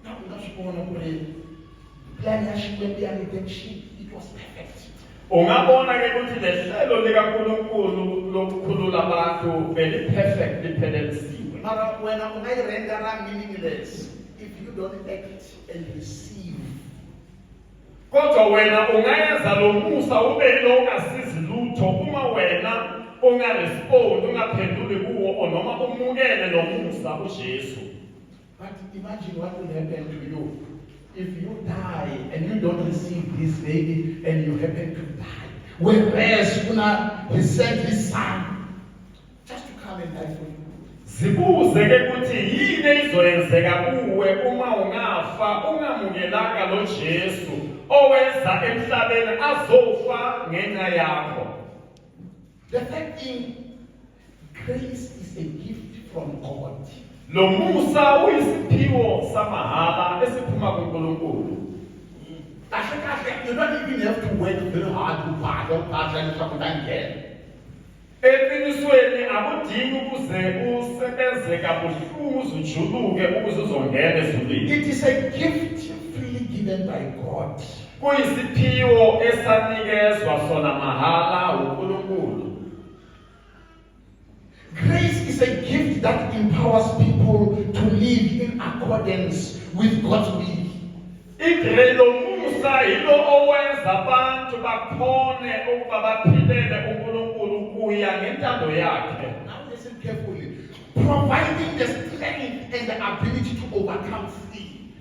Na u nga swi vona ku ri plan ya Xikwembu ya redemption, it was perfect. Ungabona ke ukuthi lehlelo likaNkulunkulu lokukhulula abantu beli-perfect liphelelisiwe. Mara wena u nga yi rendera meaningless if you don't act and receive. Kodwa wena ungayenza lo musa ube yilo ungasizi lutho uma wena ungarespond ungaphenduli kuwo noma umukele lo musa uJesu. But imagine what will happen to you if you die and you don't receive this baby and you happen to die. Whereas he sent his son just to come and die for you. Zibuze ke ukuthi yini izoyenzeka kuwe uma ungafa ungamukelanga lo Jesu oweza emhlabeni azofa ngenxa yakho. The third thing, grace is a gift from God. Lo musa uyisiphiwo samahala esiphuma kuNkulunkulu. You don't even have to work very hard to pass leswaku ta nghena. Eqinisweni akudingi ukuze usebenze kabuhlungu uzujuluke ukuze uzongena ezulwini. It is a gift freely given by God. Kuyisiphiwo esanikezwa sona mahala uNkulunkulu. Grace is a gift that empowers people to live in accordance with God's will. Lo musa yilo owenza abantu bakhone ukuba baphilele uNkulunkulu kuya ngentando yakhe. Now listen carefully. Providing the strength and the ability to overcome sin.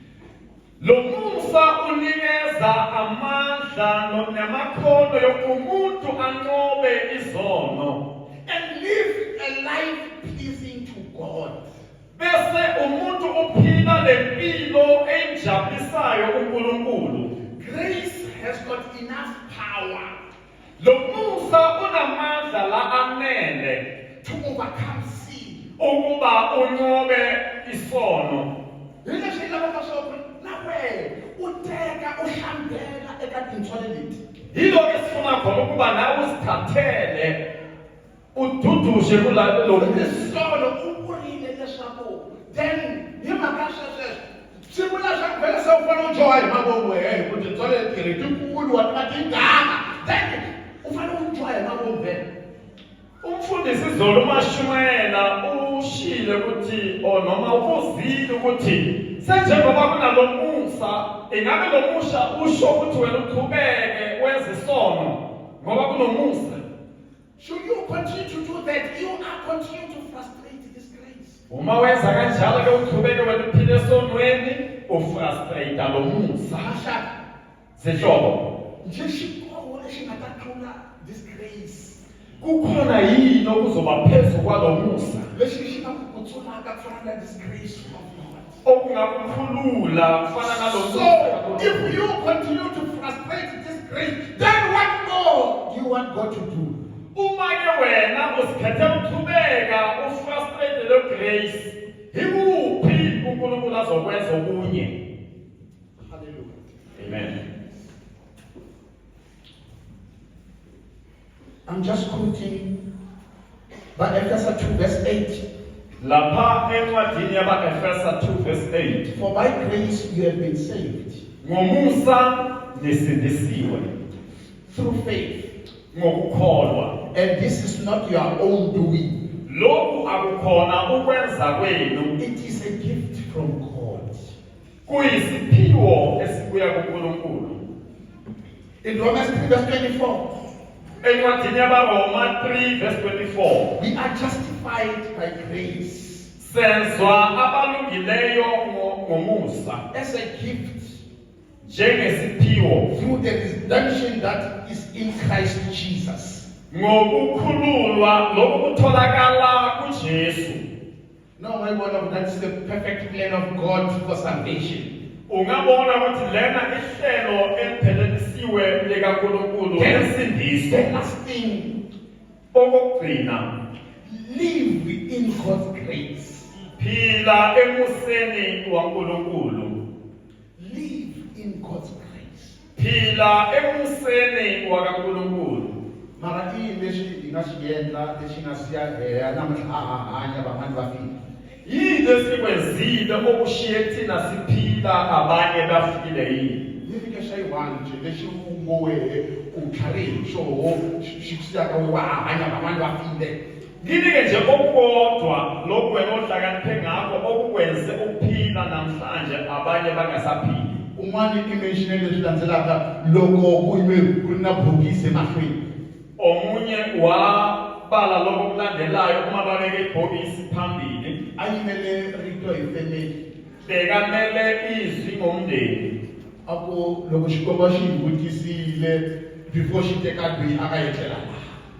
Lo musa unikeza amandla namakhono yokumuntu anqobe izono And live a life pleasing to God. bese umuntu uphila lempilo enjabulisayo uNkulunkulu. Grace has got enough power Lo musa unamandla la anele to overcome sin. ukuba unqobe isono. Leswi lavaka swo nawe u teka u hlambela eka tintswele leti. Yilo ke sifuna khona ukuba nawe usithathele ududushe kulalo lo musa. Lesolo u kurile leswaku then hi mhaka sweswo swi vula swa vhele se u fanele u joha hi mavoko ku tintswele leti ri tikulu wa tingana then u fanele u joha hi mavoko vhele. Umfundisi Zolo umashumayela ushile ukuthi noma ubuzile ukuthi senjengoba kunalo musa ingabe lo musa usho ukuthi wena uqhubeke wenze isono ngoba kunomusa. Should you continue to do that, you are continuing to frustrate this grace. Uma wenza kanjalo ke uqhubeke wena uphile esonweni ufrustrate lo musa. Masha, Sehlobo nje xiboho lexi nga ta tlula this grace. kukhona yini okuzoba phezulu kwalo musa Lexi xi nga ku kutsulaka ku fana na this grace of God. okungakukhulula kufana nalo So, musa. if you continue to frustrate this grace, then what more do you want God to do? Uma ke wena usikhethe ukuqhubeka ufrustrate le grace, ikuphi uNkulunkulu azokwenza okunye? Hallelujah. Amen. I'm just quoting by Ephesians 2 verse 8. Lapha encwadini yaba-Efesa 2 verse 8. For by grace you have been saved Ngomusa nisindisiwe through faith. ngokukholwa. And this is not your own doing. Lokhu akukhona ukwenza kwenu, It is a gift from God. kuyisiphiwo esibuya kuNkulunkulu. In Romans 3 verse 24, Encwadini yabaRoma 3 verse 24. we are justified by grace Senzwa abalungileyo ngomusa. As a gift. Njengesiphiwo. Through the redemption that is in Christ Jesus. Ngokukhululwa lokutholakala kuJesu. No, my God, that's the perfect plan of God for salvation. Ungabona ukuthi lena ihlelo eliphelelisiwe likaNkulunkulu lensindiso. The last thing, okugcina, live in God's grace. Phila emuseni waNkulunkulu. Live in God's grace. Phila emuseni wakaNkulunkulu. Mara leswi nga xiendla lexi nga siya namuntlha hanya van'wani va fika. Yini esikwenzile okushiye thina siphila abanye bafile yini? Yifike shayiwani nje lexi ngowe utlhareni xoho xi siyaka wa hanya van'wani va file. Ngike nje okukodwa lokhu wena ohlakaniphe ngakho okukwenze ukuphila namhlanje abanye bangasaphili. Un'wana i-mention leswi landzelaka loko ku ri na bokisi emahlweni. Omunye wabala lokho kulandelayo uma babeke ibhokisi phambili. Ayimele rito hi family. Bekamele izwi ngomndeni. Ako loko xikomba xi hi vutisile before xi teka ndwi a nga etlela.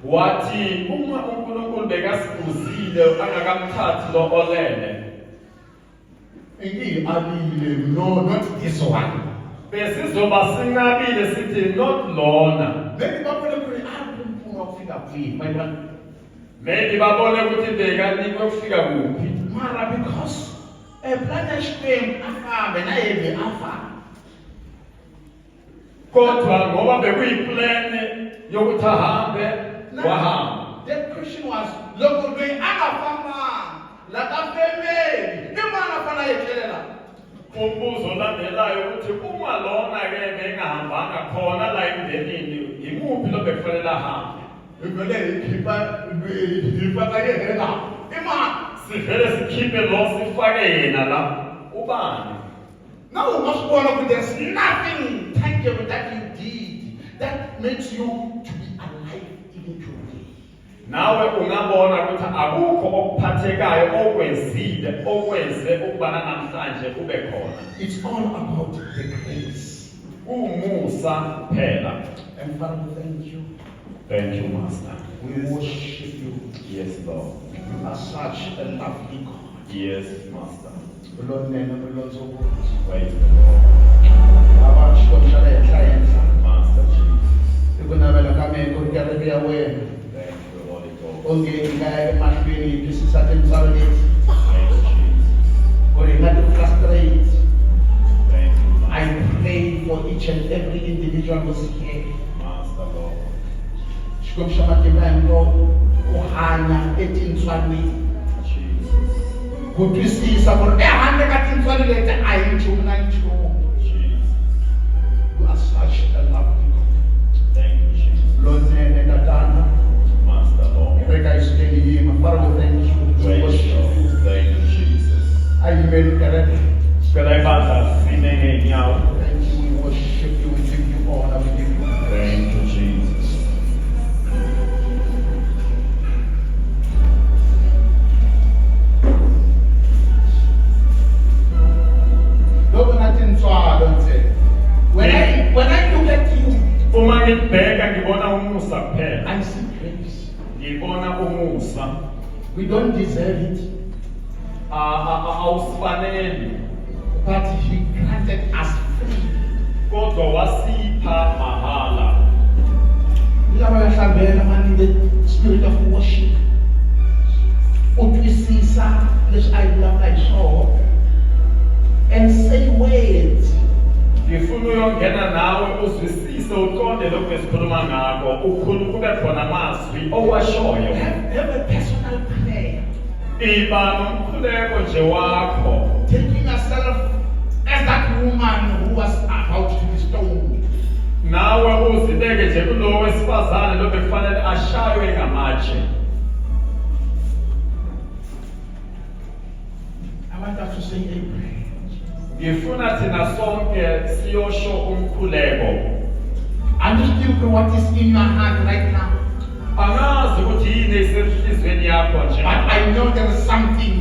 Wathi uma uNkulunkulu bekasibuzile angakamthathi lo olele. Ingi alile no not this one. Besizoba sinabile sithi not lona. Maybe babone kuri mfumo ukufika kwihi mayibona. Maybe babone ukuthi bekanikwe ukufika kuphi. Mara because plan ya Xikwembu afambe na yena afambe. Kodwa ngoba bekuyiplan yokuthi ahambe wahamba. The question was loko loyi angafamba la ka family ni mwana fana yethelela. Umbuzo olandelayo ukuthi uma lona ke bengahambanga khona la emndenini yimuphi lo bekufanele ahambe? Ivele ikhipha ka yena. Imani sivele sikhiphe lo sifake yena la ubani? now you must know that there's nothing tangible that you did that makes you to be alive even today. Nawe ungabona ukuthi akukho okuphathekayo okwenzile okwenze ukubana namhlanje ube khona. It's all about the grace. Umusa kuphela. And Father, we thank you. Thank you, Master. We worship you. Yes, Lord. You are such a lovely God. Yes, Master. Lord, name of Lord, so good. Praise the Lord. Master Jesus. You're going to come in, go get the away. Thank you, Holy Ghost. Okay, guy, must be this is certain salary. Thank you, Jesus. Or you have to frustrate. Thank you, I Master. pray for each and every individual who's here. Master, Lord. Xikomshama timento uhanya etintswani Jesus. ku twisisa ku ri ehandle ka tintswani leti a hi nchumu na nchumu. Jesus. You are such a lovely God. Thank you, Jesus. Lord, nene tatana Master, Lord. reka isiteni yima Father, we thank you. We Praise worship the Lord. you. Thank you, Jesus. Ayimeli kereke. Sicela ibandla sime ngeenyawo. Thank you. We worship you. We give you honor. We give you praise. Thank you, Jesus. Loko na tintswalo ntsena. When I look at you, Uma ngibheka ngibona umusa kuphela. I see grace. Ngibona umusa. We don't deserve it, Awusifanele. but He granted us free. Kodwa wasipha mahala. Lava yahlambela mani the spirit of worship. Utwisisa leswi a hi vulavula hi swona. And say words. Ngifuna uyongena nawe uzwisise uqonde lokho esikhuluma ngakho. Kube khona amazwi owashoyo. Have a personal prayer. Iba nomkhuleko nje wakho. Taking yourself as that woman who was about to be stoned. Nawe uzibeke nje kulo wesifazane lo bekufanele ashaywe ngamatshe. I want us to say a prayer. Ngifuna thina sonke siyosho umkhuleko. Understand what is in your heart right now. angazi ukuthi yini esenhlizweni yakho nje. But I know there is something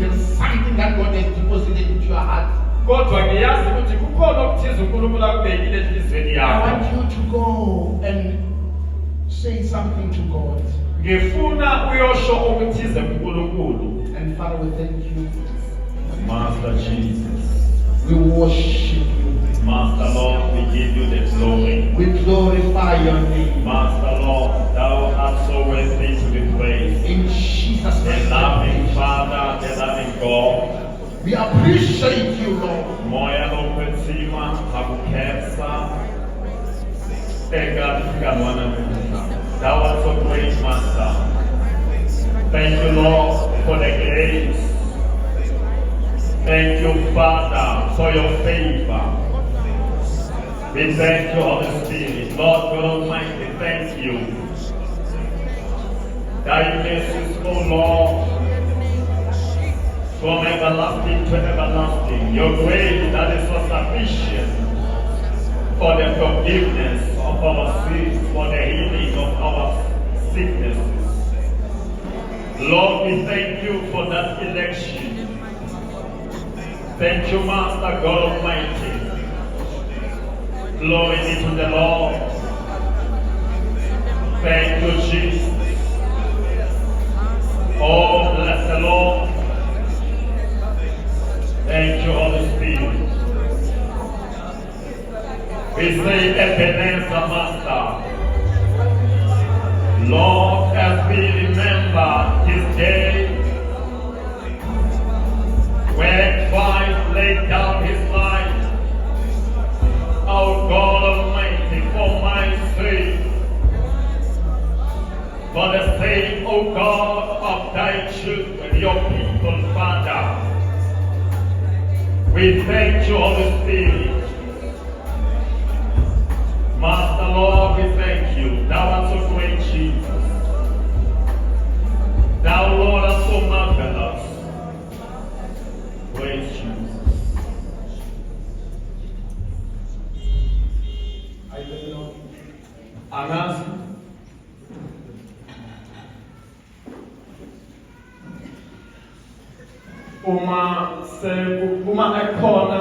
that God has deposited into your heart. Kodwa ngiyazi ukuthi kukhona okuthize uNkulunkulu akubekile enhlizweni I yakho. want you to go and say something to God. Ngifuna uyosho okuthize kuNkulunkulu. And Father, we thank you. Master Jesus. We worship you. Master Lord, we give you the glory. We glorify your name. Master Lord, thou art so worthy to be praised. In Jesus' The name. loving Father, the loving God. We appreciate you, Lord. Moya lokwetsima hakukhetsa eka mkanwana mutha. Thou art so great, Master. Thank you, Lord, for the grace. Thank you, Father, for your favor. We thank you, Holy Spirit. Lord God Almighty, thank you. Thy mercies, O Lord, from everlasting to everlasting. Your grace that is so sufficient for the forgiveness of our sins, for the healing of our sicknesses. Lord, we thank you for that election. Thank you, Master God Almighty. Glory be to the Lord. Thank you, Jesus. Oh, bless the Lord. Thank you, Holy Spirit. We say, Ebenezer, Master. Lord, as we remember this day, when Christ laid down his life, our God Almighty, for my sake, for the sake, O God, of thy children, your people, Father. We thank you, Holy Spirit. Master Lord, we thank you. Thou art so great, Jesus. Thou, Lord, art so marvelous. Praise Jesus. I don't know. Angazi uma ekhona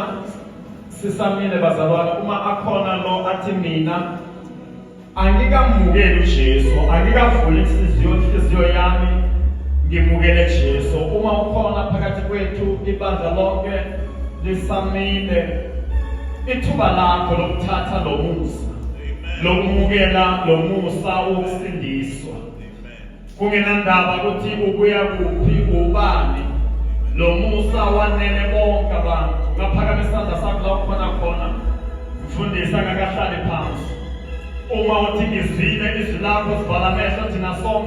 sisamile bazalwane, uma akhona lo athi mina angikamukeli uJesu, angikavuli inhliziyo yami ngimukele Jesu. Uma ukhona phakathi kwethu ibandla lonke lisamile, ithuba lakho lokuthatha lo musa, lokumukela lo musa wokusindiswa. Kungenandaba ukuthi ubuya kuphi, ubani. Lo musa wanele bonke abantu. Ngaphakamisa isandla sakho la ukhona khona, mfundisa ngakahlali phansi. Uma uthi ngizwile izwi lakho sivala amehlo thina sonke